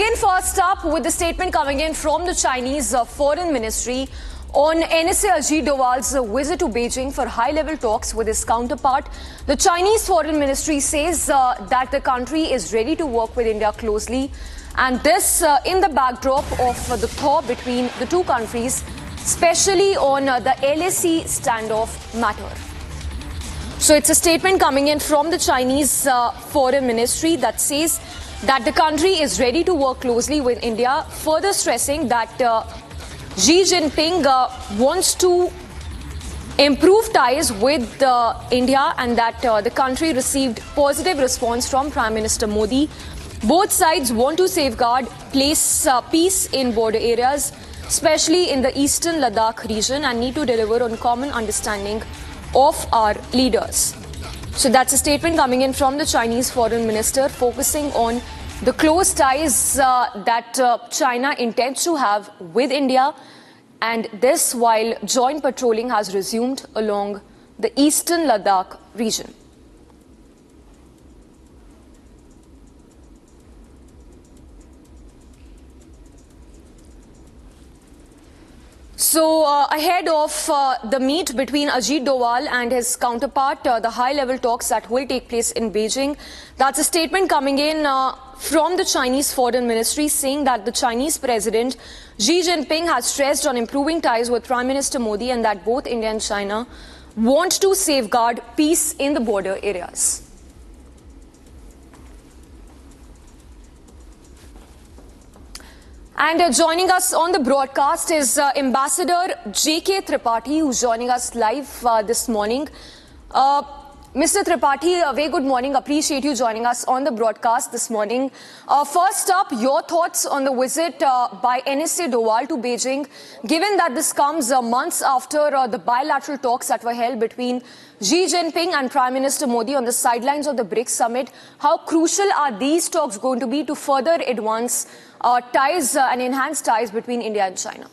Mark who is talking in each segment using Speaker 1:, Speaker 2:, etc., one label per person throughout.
Speaker 1: begin first up with the statement coming in from the Chinese Foreign Ministry on NSA Ajit Doval's visit to Beijing for high-level talks with his counterpart. The Chinese Foreign Ministry says that the country is ready to work with India closely, and this in the backdrop of the thaw between the two countries, especially on the LAC standoff matter. So it's a statement coming in from the Chinese Foreign Ministry that says that the country is ready to work closely with India, further stressing that Xi Jinping wants to improve ties with India and that the country received positive response from Prime Minister Modi. Both sides want to safeguard peace in border areas, especially in the eastern Ladakh region, and need to deliver on common understanding of our leaders. So that's a statement coming in from the Chinese Foreign Minister, focusing on the close ties that China intends to have with India, and this while joint patrolling has resumed along the eastern Ladakh region. So ahead of the meet between Ajit Doval and his counterpart, the high-level talks that will take place in Beijing, that's a statement coming in from the Chinese Foreign Ministry saying that the Chinese President Xi Jinping has stressed on improving ties with Prime Minister Modi and that both India and China want to safeguard peace in the border areas. And joining us on the broadcast is Ambassador J.K. Tripathi, who's joining us live this morning. Mr. Tripathi, a very good morning. Appreciate you joining us on the broadcast this morning. First up, your thoughts on the visit by NSA Doval to Beijing, given that this comes months after the bilateral talks that were held between Xi Jinping and Prime Minister Modi on the sidelines of the BRICS summit. How crucial are these talks going to be to further advance ties and enhance ties between India and China?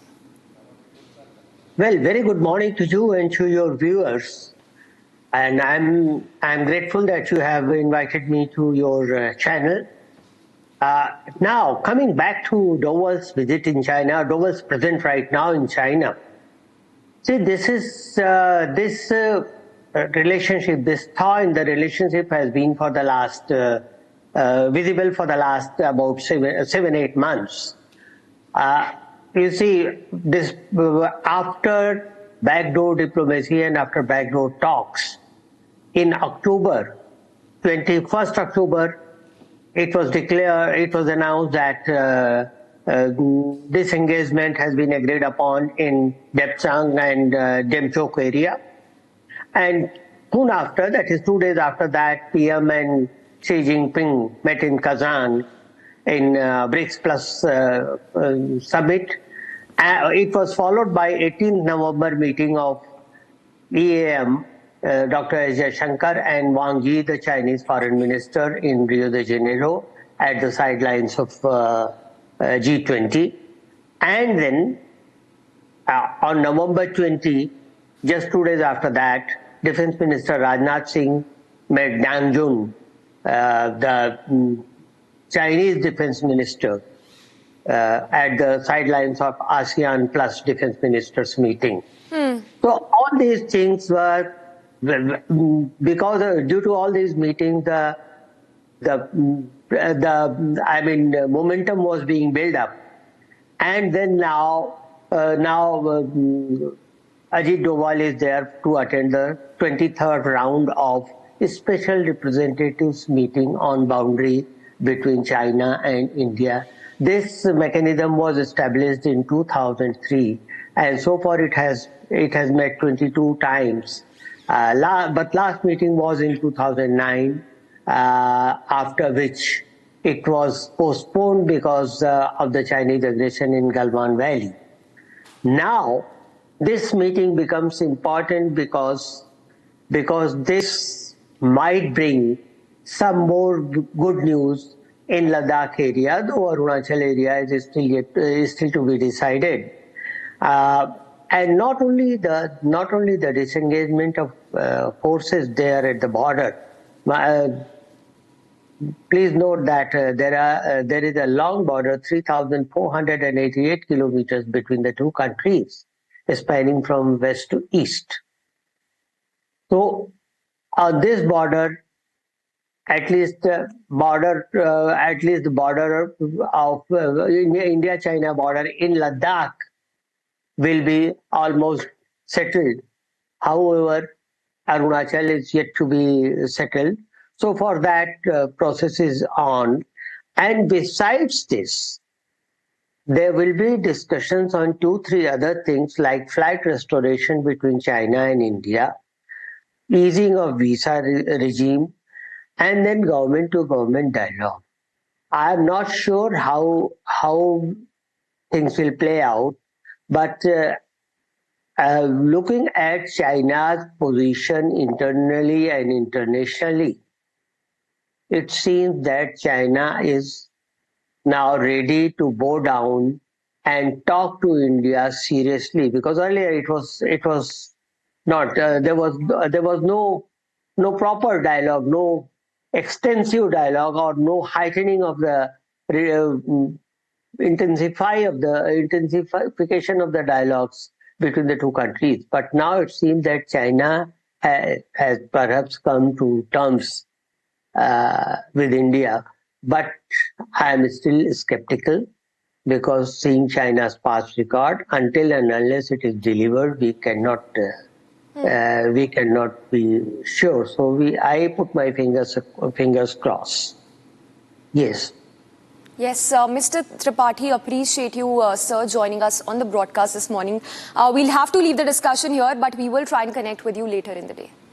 Speaker 2: Well, very good morning to you and to your viewers. And I'm grateful that you have invited me to your channel. Now, coming back to Doval's visit in China, Doval's present right now in China. See, this is this relationship, this thaw in the relationship has been for the last visible for the last about 7-8 months. You see, this after backdoor diplomacy and after backdoor talks, in October, 21st October, it was announced that this engagement has been agreed upon in Depchang and Demchok area. And soon after, that is 2 days after that, PM and Xi Jinping met in Kazan in BRICS Plus summit. It was followed by 18th November meeting of EAM, Dr. S. Shankar and Wang Yi, the Chinese Foreign Minister, in Rio de Janeiro at the sidelines of G20. And then on November 20, just 2 days after that, Defense Minister Rajnath Singh met Dang Jun, the Chinese Defense Minister, at the sidelines of ASEAN Plus Defense Ministers meeting. So all these things were, because due to all these meetings, the momentum was being built up, and then now Ajit Doval is there to attend the 23rd round of a special representatives meeting on boundary between China and India. This mechanism was established in 2003, and so far it has met 22 times. But last meeting was in 2009, after which it was postponed because of the Chinese aggression in Galwan Valley. Now, this meeting becomes important because this might bring some more good news in Ladakh area, though Arunachal area is still to be decided. And not only the disengagement of forces there at the border, please note that there is a long border, 3,488 kilometers between the two countries, spanning from west to east. So on this border, at least the border of India-China border in Ladakh will be almost settled. However, Arunachal is yet to be settled. So for that, process is on. And besides this, there will be discussions on 2, 3 other things like flight restoration between China and India, easing of visa regime, and then government to government dialogue. I am not sure how things will play out, but looking at China's position internally and internationally, it seems that China is now ready to bow down and talk to India seriously, because earlier it was not there was no proper dialogue, no extensive dialogue, or no heightening of the intensification of the dialogues between the two countries. But now it seems that China has perhaps come to terms with India. But I am still skeptical, because seeing China's past record, until and unless it is delivered, we cannot be sure. So I put my fingers crossed. Yes.
Speaker 1: Yes, Mr. Tripathi, appreciate you, sir, joining us on the broadcast this morning. We'll have to leave the discussion here, but we will try and connect with you later in the day.